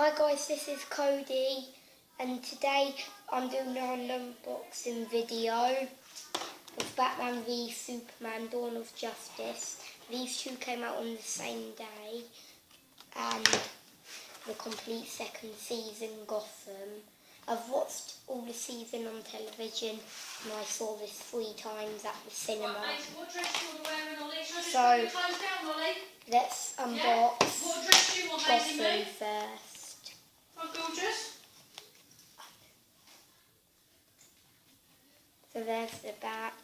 Hi guys, this is Cody and today I'm doing an unboxing video of Batman v Superman Dawn of Justice. These two came out on the same day and the complete second season Gotham. I've watched all the season on television and I saw this 3 times at the cinema. What dress do you want to wear in, Ollie? Shall I just So, put your clothes down, Ollie? Let's unbox Yeah? What dress do you want, Lady Gotham Me? first. Oh, gorgeous. So there's the back.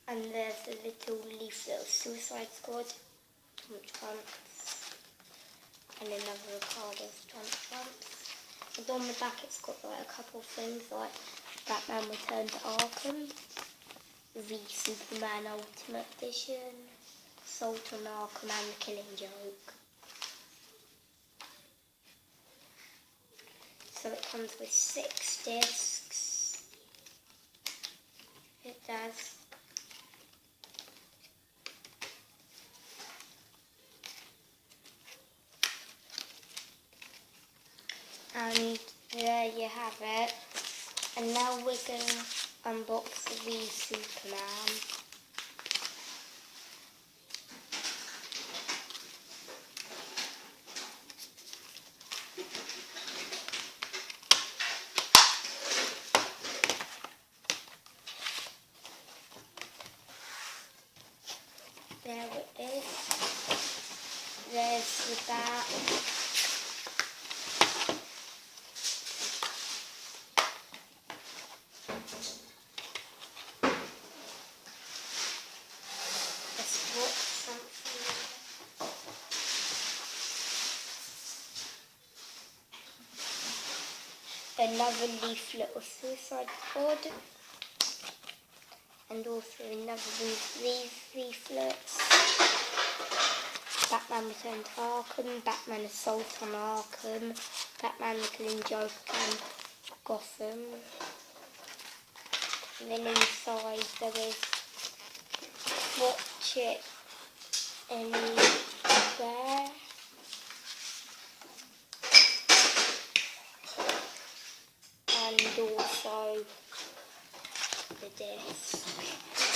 And there's a little leaflet of Suicide Squad, Trumps, and another card of Trumps. And on the back it's got like a couple of things like Batman Return to Arkham, the Superman Ultimate Edition, Assault on Arkham and the Killing Joke. So it comes with 6 discs. It does. And there you have it. And now we're going to unbox the Superman. There it is. There's the back. Another leaflet of Suicide Squad, and also another of these leaflets. Batman Return to Arkham, Batman Assault on Arkham, Batman the Killing Joke and Gotham. And then inside there is Watch It Anywhere. And also the disc.